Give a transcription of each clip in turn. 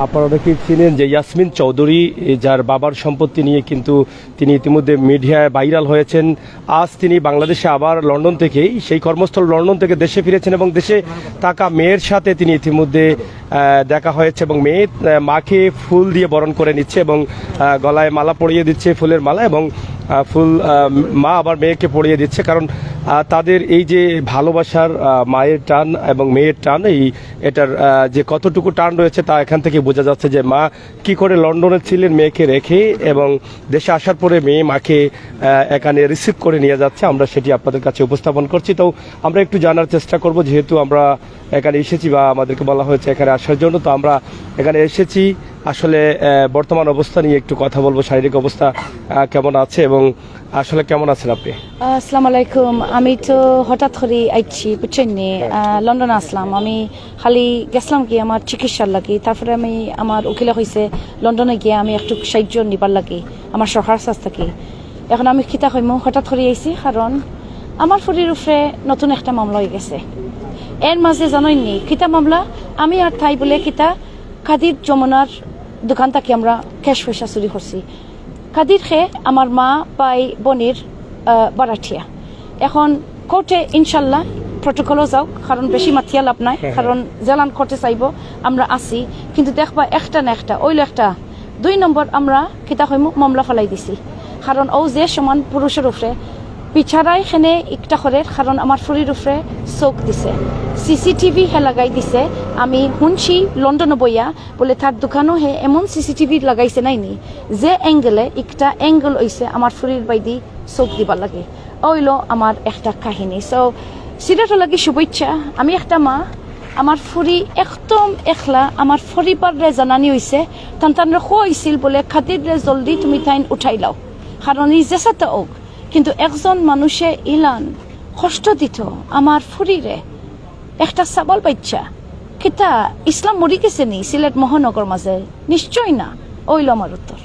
আপনারা অনেকেই চিনেন যে ইয়াসমিন চৌধুরী, যার বাবার সম্পত্তি নিয়ে কিন্তু তিনি ইতিমধ্যে মিডিয়ায় ভাইরাল হয়েছেন। আজ তিনি বাংলাদেশে আবার লন্ডন থেকেই সেই কর্মস্থল লন্ডন থেকে দেশে ফিরেছেন এবং দেশে থাকা মেয়ের সাথে তিনি ইতিমধ্যে দেখা হয়েছে এবং মাকে ফুল দিয়ে বরণ করে নিচ্ছে এবং গলায় মালা পরিয়ে দিচ্ছে, ফুলের মালা, এবং ফুল মা আবার মেয়েকে পরিয়ে দিচ্ছে। কারণ তাদের এই যে ভালোবাসার মায়ের টান এবং মেয়ের টান, এটার যে কতটুকু টান রয়েছে তা এখান থেকে বোঝা যাচ্ছে যে মা কি করে লন্ডনে ছিলেন মেয়েকে রেখে, এবং দেশে আসার পরে মেয়ে মাকে এখানে রিসিভ করে নিয়ে যাচ্ছে। আমরা সেটি আপনাদের কাছে উপস্থাপন করছি। তো আমরা একটু জানার চেষ্টা করব, যেহেতু আমরা এখানে এসেছি বা আমাদেরকে বলা হয়েছে এখানে আসার জন্য, তো আমরা এখানে এসেছি আসলে বর্তমান অবস্থা নিয়ে একটু কথা বলবো। শারীরিক অবস্থা কেমন আছে এবং আসলে কেমন আছেন আপনি? আসসালামু আলাইকুম। আমি তো হঠাৎ করে আইছি, বুঝছেন নি, লন্ডনে আসলাম। আমি খালি গেছিলাম কি আমার চিকিৎসার লাগি, তারপরে আমি আমার উকিলে হয়েছে লন্ডনে গিয়ে আমি একটু সাহায্য নিবার লাগি আমার সরকার কাছ থেকে। এখন আমি খিতা হইমু হঠাৎ করে আইছি, কারণ আমার ফুরির উপরে নতুন একটা মামলা হয়ে গেছে। এর মাঝে জানাইনি খিতা মামলা, আমি আর তাই বলে খিতা কাদির যমুনার দোকান থেকে আমরা ক্যাশ পয়সা চুরি করছি। কাদির খে আমার মা পাই বনির বারাঠিয়া। এখন কোর্টে ইনশাল্লাহ প্রটোকলও যাও, কারণ বেশি মাথিয়া লাভ নাই, কারণ জেলান কোর্টে চাইব আমরা আসি, কিন্তু দেখবা একটা না একটা ওইল একটা 2 নম্বর আমরা কিতা হইমু মামলা ফেলাই দিছি। কারণ ও যে সমান পুরুষের উপরে পিছারাই খেনে একটা করে, কারণ আমার ফুরির উপরে চোখ দিছে, সিসিটিভি হে লাগাই দিছে। আমি শুনছি লন্ডনে বইয়া বলে তার দোকানও হে এমন সিসিটিভি লাগাইছে নাইনি যে অ্যাঙ্গেলে একটা অ্যাঙ্গেল হইছে আমার ফুরির বাইদি চোখ দিবার লাগে। ওইলো আমার একটা কাহিনী। সো সিলেটও লাগি শুভেচ্ছা। আমি একটা মা, আমার ফুরি একদম একলা, আমার পরিবারে জানানি হয়েছে, তানতানরে হয়েছিল বলে খাতিরে জলদি তুমি তাইন উঠাই লাও, কারণ ই জেসাতে ওক। কিন্তু একজন মানুষে ইলান কষ্ট দিত আমার ফুরিরে, একটা সাবল বাচ্চা, কিতা ইসলাম মরি গেছে নি সিলেট মহানগর মাঝে? নিশ্চয় না। ওইল আমার উত্তর।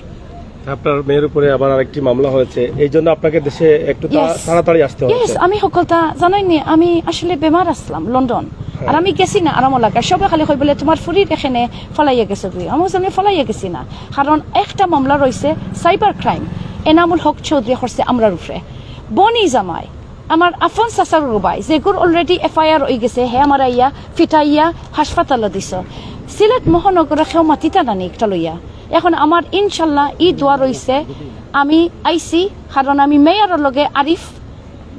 আপনার মেয়ের উপরে আবার আরেকটি মামলা হয়েছে, এই জন্য আপনাকে দেশে একটু তাড়াতাড়ি আসতে হচ্ছে। আমি সকলটা জানাইনি, আমি আসলে বেমার আসলাম লন্ডন, আর আমি গেছি না আরাম লাগা। সবাই খালি কই বলে তোমার ফুরির এখানে ফলাইয়া গেছে তুই। আমি জানি ফলাইয়া গেছি না, কারণ একটা মামলা রয়েছে সাইবার ক্রাইম, এনামুল হক চৌধুরী করছে আমরার উপরে। বনি জামাই আমার আফন সাসার রুবাই যেগুর অলরেডি FIR হয়ে গেছে, হে আমার ইয়া ফিটাইয়া হাসপাতালে দিছ। সিলেট মহানগরে সেও মাতিতা নানি একটা লইয়া। এখন আমার ইনশাল্লাহ ই দোয়া রয়েছে, আমি আইসি, কারণ আমি মেয়রের লগে আরিফ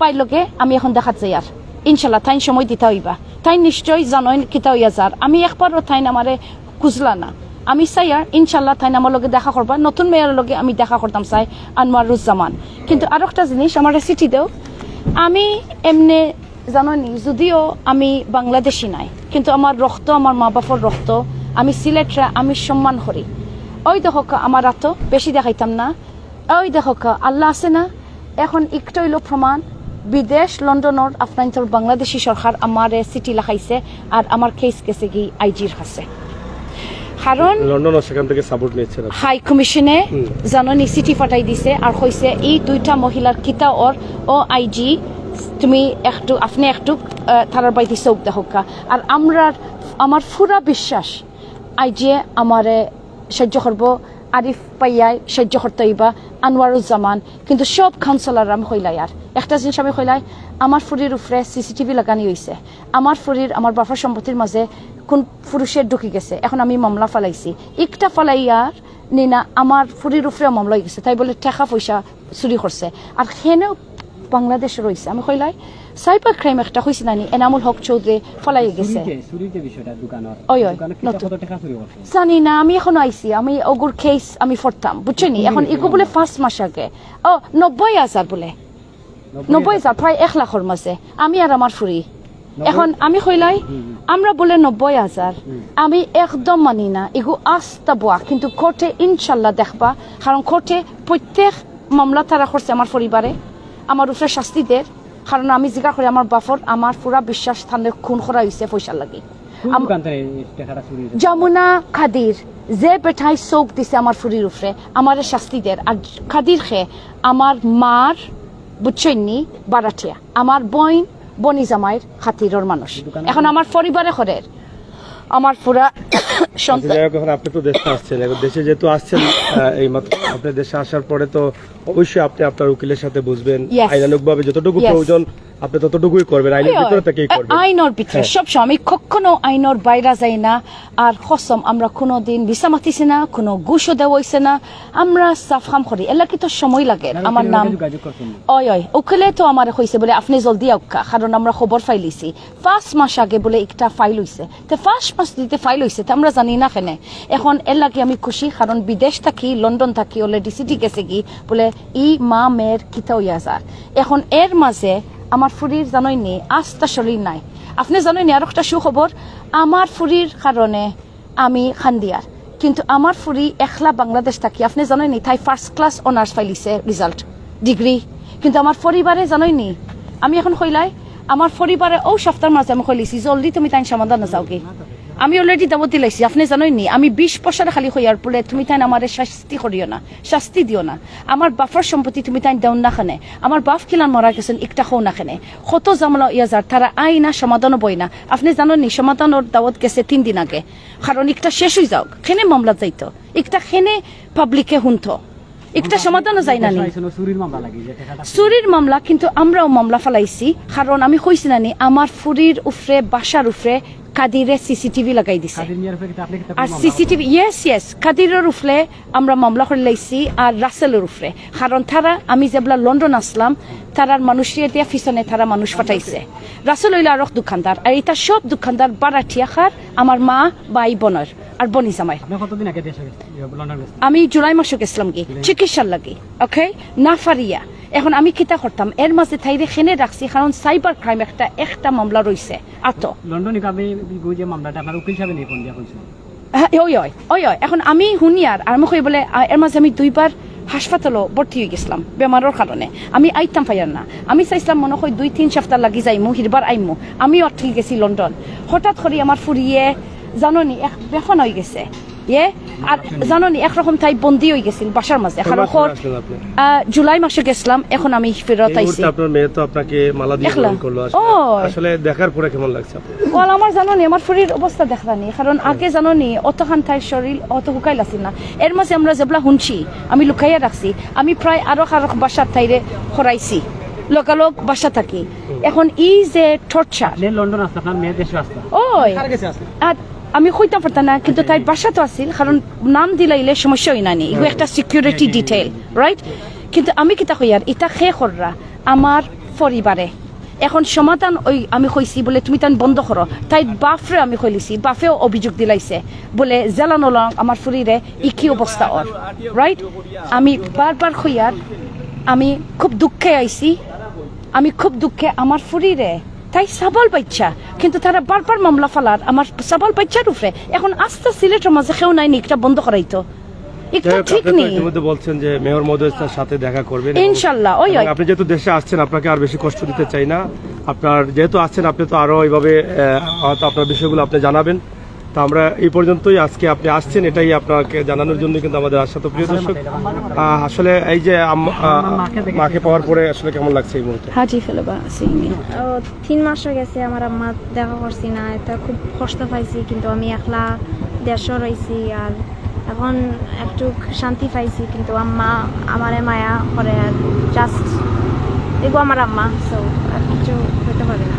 পাই লগে আমি এখন দেখাত যাই। আর ইনশাল্লাহ তাইন সময় দিতে হইবা, তাই নিশ্চয় জানইন কিতা হইয়া যার। আমি একবারও তাইন আমারে খুঁজলা না। আমি চাই আর ইনশাল্লাহ তাই আমার লগে দেখা করবা, নতুন মেয়রের লগে আমি দেখা করতাম চাই, আনোয়ারুজ্জামান। কিন্তু আর একটা জিনিস আমার চিঠি দেও, আমি এমনি জানি যদিও আমি বাংলাদেশি নাই, কিন্তু আমার রক্ত আমার মা বাপর রক্ত, আমি সিলেটরা আমি সম্মান করি। ওই দেখক আমার রাত বেশি দেখাইতাম না, ওই দেখক আল্লাহ আছে না। এখন একটু হইল প্রমাণ, বিদেশ লন্ডনের আপনার বাংলাদেশি সরকার আমার চিঠি লেখাইছে, আর আমার কেস গেছে কি আইজির কাছে। কারণ লন্ডন সেখান থেকে সাপোর্ট নিচ্ছে, হাই কমিশনে জাননি চিঠি পাঠাই দিছে, আর কইছে এই 2টা মহিলার কিতা ও আইজি তুমি একটু আপনি একটু তারার বাইদি চোখ দেখা। আর আমার পুরা বিশ্বাস আইজি আমারে সাহায্য করব, আরিফ পাইয়াই সাহায্য করতে হইবা, আনোয়ারুজ্জামান। কিন্তু সব কাউন্সিলর আমি কইলাই, আর একটা জিনিস আমি কইলাই, আমার ফুরির উপরে সিসিটিভি লাগানি হয়েছে, আমার ফুরির আমার বাবার সম্পত্তির মাঝে কোন পুরুষের ঢুকি গেছে। এখন আমি মামলা ফেলাইছি, একটা ফেলাইয়ার নিনা আমার ফুরির উপরে মামলা হয়ে গেছে, তাই বলে টাকা পয়সা চুরি করছে। আর সেনেও বাংলাদেশে রয়েছে। আমি কইলাই সাইবার ক্রাইম একটা হয়েছে নানি, এনামুল হক চৌধুরী ফলাই গেছে। জানি না, আমি এখন আইসি, আমি ওগুর কেস আমি ফরতাম, বুঝছেনি। এখন এগো বলে 5 মাস আগে 90,000 বলে 90,000, প্রায় 1 লাখের মাঝে আমি আর আমার ফুরি। এখন আমি কইলাই আমরা বলে 90,000, আমি একদম মানি না, এগো আস্তা বোয়া। কিন্তু কোর্টে ইনশাল্লাহ দেখবা, কারণ কোর্টে প্রত্যেক মামলা তারা করছে আমার পরিবারে, আমার উপরে শাস্তি দের। কারণ আমি জিজ্ঞা করি আমার বাফর, আমার পুরা বিশ্বাস স্থানে খুন করা হয়েছে পয়সা লাগে। যমুনা খাদির যে বেঠাই চোখ দিছে আমার ফুরির উপরে, আমার শাস্তি দের। আর খাদির খে আমার মার বুঝছইনি বারাঠিয়া, আমার বইন বনি জামাইয়ের খাতিরর মানুষ। এখন আমার পরিবারে ঘরের আমার পুরা যাই হোক, এখন আপনি তো দেশে আসছেন, এখন দেশে যেহেতু আসছেন এই মাত্র আপনি দেশে আসার পরে তো অবশ্যই আপনি আপনার উকিলের সাথে বুঝবেন, আইনানুগভাবে যতটুকু প্রয়োজন আপনি ততটুকুই করবেন, আইনের ভিতরে থেকেই করবেন। আইনের ভিতরে সবসময় আমি কখনো আইনের বাইরে যাই না। আর কসম আমরা কোনোদিন ভিসা মাতিছি না, কোনো ঘুষও দেওয়া হইছে না, আমরা সাফ কাম করি। এলা কি তো সময় লাগে। আমার নাম উকিলে তো আমার হয়েছে বলে আপনি জলদি আউকা, কারণ আমরা খবর ফাইলিছি 5 মাস আগে বলে একটা ফাইল হয়েছে, তো 5 মাস দিতে ফাইল হয়েছে তো আমরা জানি না কেন। এখন এর লাগে আমি খুশি, কারণ বিদেশ থাকি, লন্ডন থাকি, অলরেডি সিটি গেছে কি বলে ই মা মেয়ের কিতা হইয়া যার। এখন এর মাঝে আমার ফুরির জানইনি আস্থা শরীর নাই। আপনি জানইনি আর একটা সুখবর, আমার ফুরির কারণে আমি খান্দিয়ার, কিন্তু আমার ফুরি একলা বাংলাদেশ থাকি। আপনি জানইনি তাই ফার্স্ট ক্লাস অনার্স ফাইলিছে রেজাল্ট ডিগ্রি, কিন্তু আমার পরিবারে জানইনি। আমি এখন কইলাই আমার পরিবারে ও সপ্তাহের মাঝে আমি কইলিছি জলদি তুমি তাই সমাধান যাও কি। আমি অলরেডি দাবত দিলাইছি, আপনি জানইনি আমি 20 বছর খালি হইয়ার পরে তুমি তাই আমার শাস্তি করিও না, শাস্তি দিও না। আমার বাপের সম্পত্তি তুমি তাই দেও না খানে, আমার বাপ কিলান মারা গেছেন একটা খো না খানে, কত জামলা ইয়াজার তারা আইনা সমাধানও বই না। আপনি জাননি সমাধানের দাওয়াত গেছে 3 দিন আগে, কারণ একটা শেষ হয়ে যাও খেনে মামলা যাইতো, একটা খেনে পাবলিকে শুনতো, একটা সমাধানও যাই না। চুরির মামলা, কিন্তু আমরাও মামলা ফেলাইছি, কারণ আমি কইছি নানি আমার ফুরির উফরে বাসার উফরে কাদিরে সিসিটিভি লাগাই দিছে। আর সিসিটিভি ইয়েস কাদিরের উফরে আমরা মামলা করে লাইছি, আর রাসেলের উফরে, কারণ তারা আমি যেবলা লন্ডন আসলাম তারার মানুষের দিয়া পিছনে তারা মানুষ পাঠাইছে। রাসেল হইলে আরো দোকানদার, আর এটা সব দোকানদার বারাটিয়া খার আমার মা ভাই বোনের আর বনি জামাই। আমি জুলাই মাসে গেছিলাম কি চিকিৎসার লাগি, ওকে না ফারিয়া। এখন আমি কিতা করতাম এর মাঝে থাইরে খেনে রাখছি, কারণ সাইবার ক্রাইম একটা মামলা রয়েছে। আতো লন্ডনে মামলাটা আপনার উকিল সাহেব নেই ফোন দিয়া কইছে। ওই এখন আমি হুনিয়ার আর আমি কই বলে এর মাঝে আমি 2বার হাসপাতালও ভর্তি হয়ে গেছিলাম বেমারের কারণে। আমি আইতাম পাইয়ার না, আমি চাইছিলাম মনে হয় 2-3 সপ্তাহ লাগি যাইমু, হিরবার আইমু। আমি অটকি গেছি লন্ডন, হঠাৎ করে আমার ফুরিয়ে জাননি এক বেফান হয়ে গেছে আর জাননি একরকম তাই বন্দি হয়ে গেছিল বাসার মাঝে। জুলাই মাসে গেছিলাম, এখন আমি ফেরত আইছি। আপনার মেয়ে তো আপনাকে মালা দিয়ে গ্রহণ করলো, আসলে দেখার পরে কেমন লাগছে আপনার? বল আমার জাননি আমার শরীর অবস্থা দেখলানি, কারণ আগে জাননি অতখান তাই শরীর অত হুকাইল আছিল না। এর মাঝে আমরা যেবলা শুনছি আমি লুকাইয়া রাখছি, আমি প্রায় আরো বাসার তাইরে হরাইছি, লোকালোক বাসা থাকি। এখন এই যে টর্চার লন্ডন আসলে আপনার মেয়ে দেশে আসলে ওই আমি কইতাম পারতাম না, কিন্তু তাই বাসা তো আছিল, কারণ নাম দিলাইলে সমস্যা হই নানি, এগুলো একটা সিকিউরিটি ডিটেইল রাইট। কিন্তু আমি কিতা কই আর এটা খে কররা আমার পরিবারে এখন সমাধান ওই আমি কইছি বলে তুমি তান বন্ধ করো, তাই বাফরে আমি কইলিছি, বাফেও অভিযোগ দিলাইছে বলে জ্বালানো লং আমার ফুরিরে ইকি অবস্থা ওর রাইট। আমি বারবার কইয়ার আমি খুব দুঃখে আইছি, আমি খুব দুঃখে আমার ফুরিরে তাই সাবাল বাচ্চা, কিন্তু তারা বারবার মামলা ফালার আমার সাবাল বাচ্চার উপরে। এখন আস্তে সিলেটের মাঝে কেউ নাই একটা বন্ধ করাইতো, এটা ঠিক নেই। বলছেন যে মেয়র মহোদয়ের সাথে দেখা করবেন ইনশাআল্লাহ। ওই আপনি যেহেতু দেশে আসছেন আপনাকে আর বেশি কষ্ট দিতে চাই না, আপনার যেহেতু আসছেন আপনি তো আরো এইভাবে হয়তো আপনার বিষয়গুলো আপনি জানাবেন। তো আমরা এই পর্যন্তই, আজকে আপনি আসছেন এটাই আপনাকে জানানোর জন্য কিন্তু আমাদের আসা। তো প্রিয় দর্শক, আসলে এই যে মাকে পাওয়ার পরে আসলে কেমন লাগছে এই মুহূর্তে? হাজি ফেলবা 3 মাস হয়ে গেছে আমার আম্মা দেখা করছি না, এটা খুব কষ্ট পাইছি, কিন্তু আমি একলা দেশে রয়েছি আর এখন একটু শান্তি পাইছি। কিন্তু আম্মা আমারে মায়া করে, আর জাস্ট এগো আমার আম্মা, সো আর কিছু হতে পারে না।